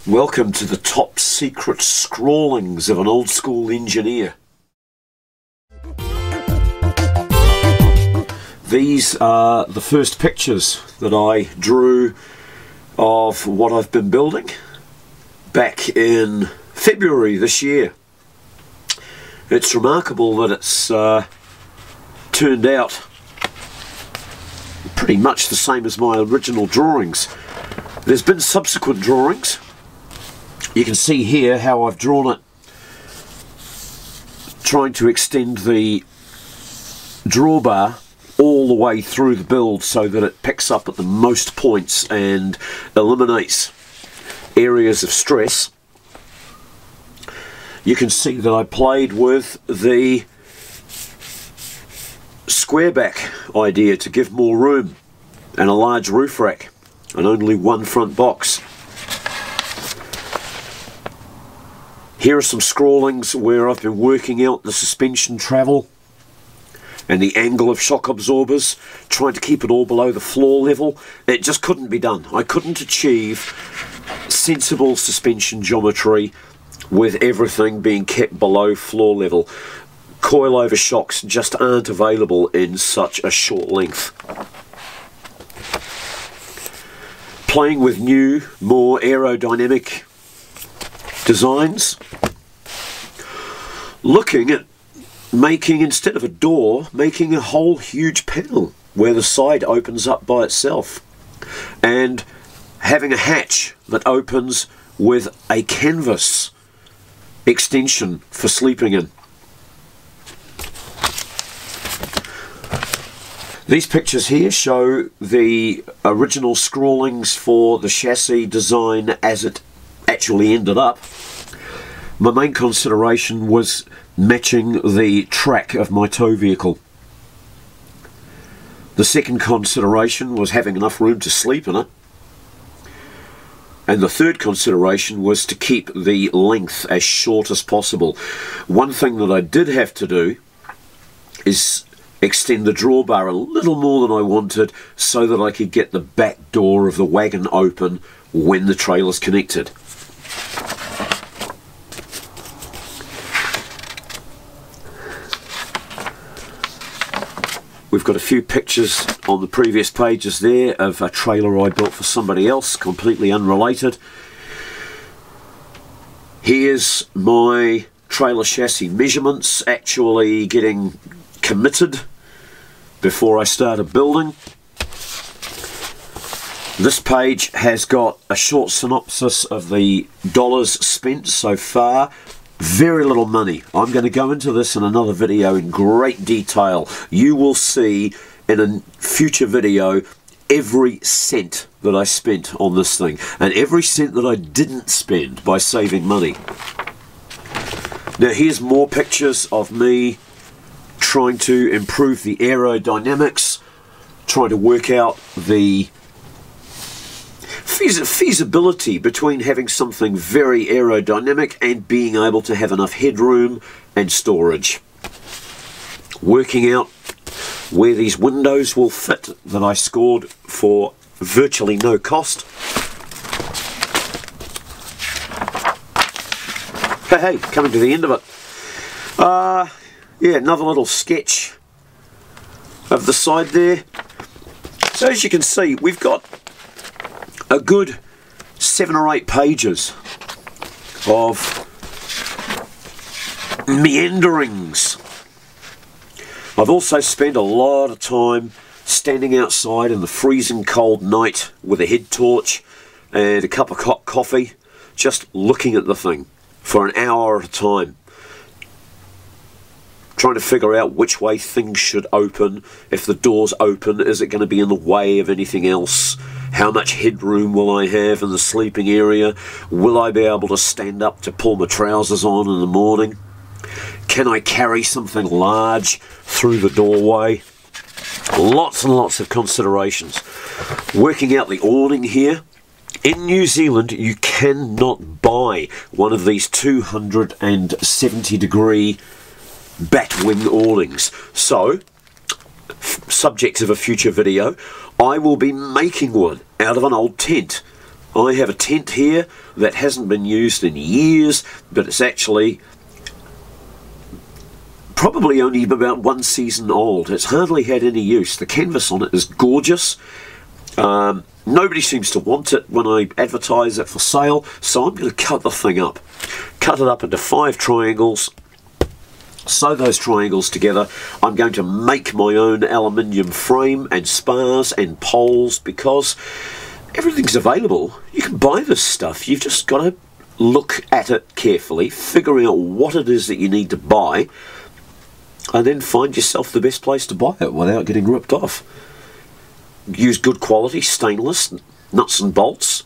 Welcome to the top secret scrawlings of an old school engineer. These are the first pictures that I drew of what I've been building back in February this year. It's remarkable that it's turned out pretty much the same as my original drawings. There's been subsequent drawings. You can see here how I've drawn it, trying to extend the drawbar all the way through the build so that it picks up at the most points and eliminates areas of stress. You can see that I played with the square back idea to give more room and a large roof rack and only one front box. Here are some scrawlings where I've been working out the suspension travel and the angle of shock absorbers, trying to keep it all below the floor level. It just couldn't be done. I couldn't achieve sensible suspension geometry with everything being kept below floor level. Coilover shocks just aren't available in such a short length. Playing with new, more aerodynamic designs, looking at making, instead of a door, making a whole huge panel where the side opens up by itself, and having a hatch that opens with a canvas extension for sleeping in. These pictures here show the original scrawlings for the chassis design as it actually ended up. My main consideration was matching the track of my tow vehicle. The second consideration was having enough room to sleep in it. And the third consideration was to keep the length as short as possible. One thing that I did have to do is extend the drawbar a little more than I wanted so that I could get the back door of the wagon open when the trailer's connected. We've got a few pictures on the previous pages there of a trailer I built for somebody else, completely unrelated. Here's my trailer chassis measurements, actually getting committed before I started building. This page has got a short synopsis of the dollars spent so far. Very little money. I'm going to go into this in another video in great detail. You will see in a future video every cent that I spent on this thing and every cent that I didn't spend by saving money. Now here's more pictures of me trying to improve the aerodynamics, trying to work out the feasibility between having something very aerodynamic and being able to have enough headroom and storage. Working out where these windows will fit that I scored for virtually no cost. Hey, coming to the end of it. Yeah, another little sketch of the side there. So as you can see, we've got a good 7 or 8 pages of meanderings. I've also spent a lot of time standing outside in the freezing cold night with a head torch and a cup of hot coffee, just looking at the thing for an hour at a time, trying to figure out which way things should open. If the door's open, is it going to be in the way of anything else? How much headroom will I have in the sleeping area? Will I be able to stand up to pull my trousers on in the morning? Can I carry something large through the doorway? Lots and lots of considerations. Working out the awning here. In New Zealand, you cannot buy one of these 270-degree batwing awnings. So, subject of a future video, I will be making one out of an old tent I have a tent here that hasn't been used in years, but it's actually probably only about 1 season old. It's hardly had any use. The canvas on it is gorgeous. Nobody seems to want it when I advertise it for sale, so I'm going to cut the thing up. Cut it up into 5 triangles. Sew those triangles together. I'm going to make my own aluminium frame and spars and poles because everything's available. You can buy this stuff. You've just got to look at it carefully, figure out what it is that you need to buy, and then find yourself the best place to buy it without getting ripped off. Use good quality stainless nuts and bolts.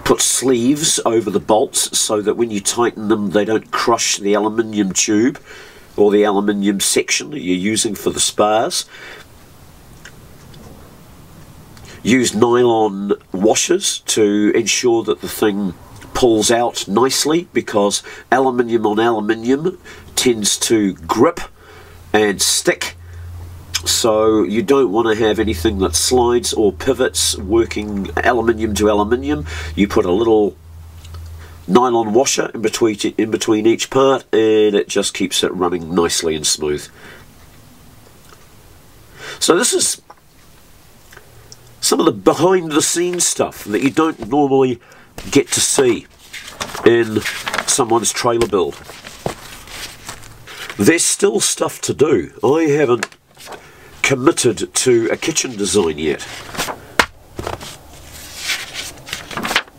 Put sleeves over the bolts so that when you tighten them they don't crush the aluminium tube or the aluminium section that you're using for the spars. Use nylon washers to ensure that the thing pulls out nicely, because aluminium on aluminium tends to grip and stick, so you don't want to have anything that slides or pivots working aluminium to aluminium. You put a little nylon washer in between each part, and it just keeps it running nicely and smooth. So this is some of the behind the scenes stuff that you don't normally get to see in someone's trailer build. There's still stuff to do. I haven't committed to a kitchen design yet.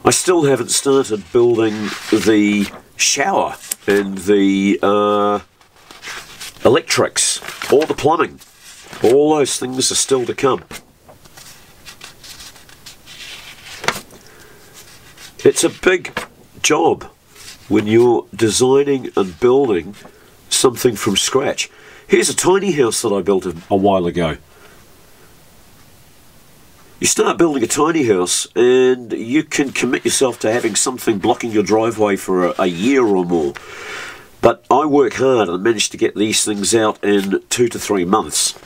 I still haven't started building the shower and the electrics or the plumbing. All those things are still to come. It's a big job when you're designing and building something from scratch. Here's a tiny house that I built a while ago. You start building a tiny house and you can commit yourself to having something blocking your driveway for a year or more. But I work hard and managed to get these things out in 2 to 3 months.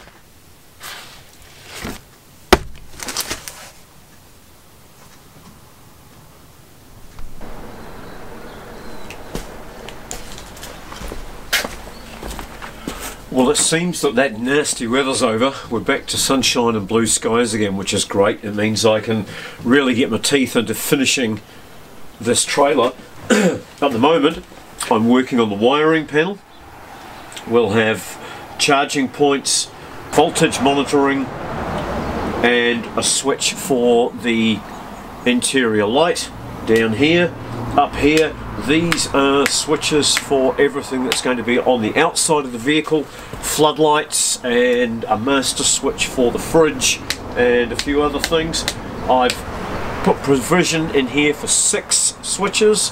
Well, it seems that nasty weather's over. We're back to sunshine and blue skies again, which is great. It means I can really get my teeth into finishing this trailer. At the moment, I'm working on the wiring panel. We'll have charging points, voltage monitoring, and a switch for the interior light down here. Up here, these are switches for everything that's going to be on the outside of the vehicle, floodlights and a master switch for the fridge and a few other things. I've put provision in here for 6 switches.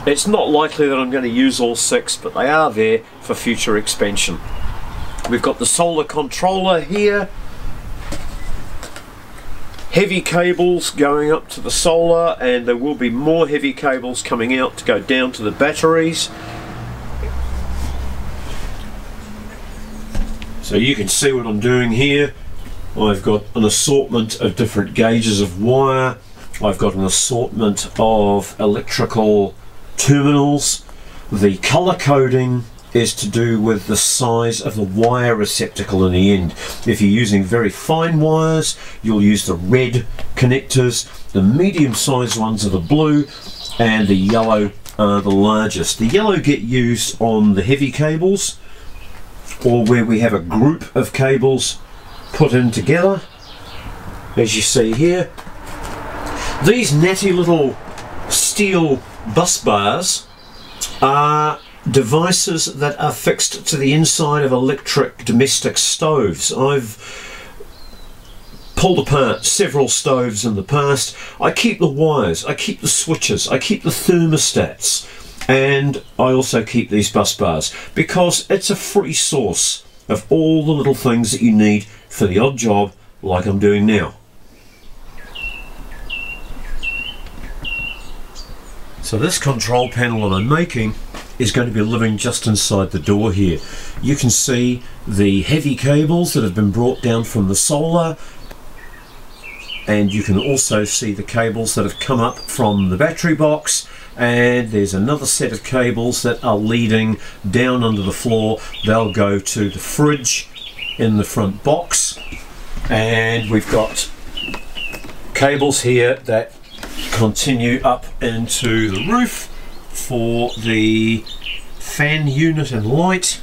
It's not likely that I'm going to use all 6, but they are there for future expansion. We've got the solar controller here. Heavy cables going up to the solar, and there will be more heavy cables coming out to go down to the batteries. So you can see what I'm doing here. I've got an assortment of different gauges of wire. I've got an assortment of electrical terminals. The color coding is to do with the size of the wire receptacle in the end. If you're using very fine wires, you'll use the red connectors. The medium sized ones are the blue, and the yellow are the largest. The yellow get used on the heavy cables, or where we have a group of cables put in together, as you see here. These natty little steel bus bars are devices that are fixed to the inside of electric domestic stoves. I've pulled apart several stoves in the past. I keep the wires, I keep the switches, I keep the thermostats, and I also keep these bus bars because it's a free source of all the little things that you need for the odd job like I'm doing now. So this control panel that I'm making is going to be living just inside the door here. You can see the heavy cables that have been brought down from the solar and you can also see the cables that have come up from the battery box, and there's another set of cables that are leading down under the floor. They'll go to the fridge in the front box, and we've got cables here that continue up into the roof for the fan unit and light,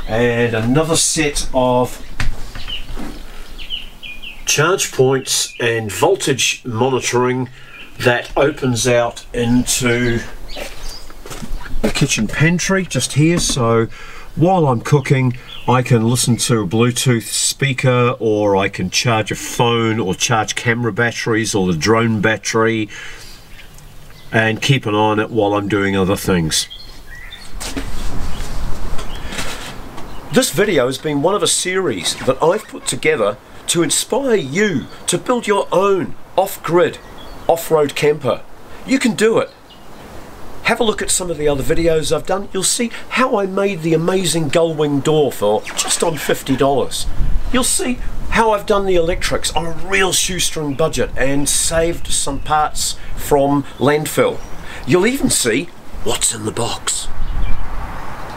and another set of charge points and voltage monitoring that opens out into the kitchen pantry just here. So while I'm cooking, I can listen to a Bluetooth speaker, or I can charge a phone or charge camera batteries or the drone battery and keep an eye on it while I'm doing other things. This video has been one of a series that I've put together to inspire you to build your own off-grid, off-road camper. You can do it. Have a look at some of the other videos I've done. You'll see how I made the amazing gull-wing door for just on $50. You'll see how I've done the electrics on a real shoestring budget and saved some parts from landfill. You'll even see what's in the box.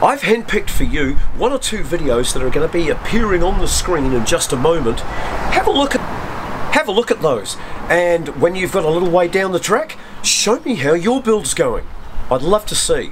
I've handpicked for you 1 or 2 videos that are going to be appearing on the screen in just a moment. Have a look at those, and when you've got a little way down the track, show me how your build's going. I'd love to see.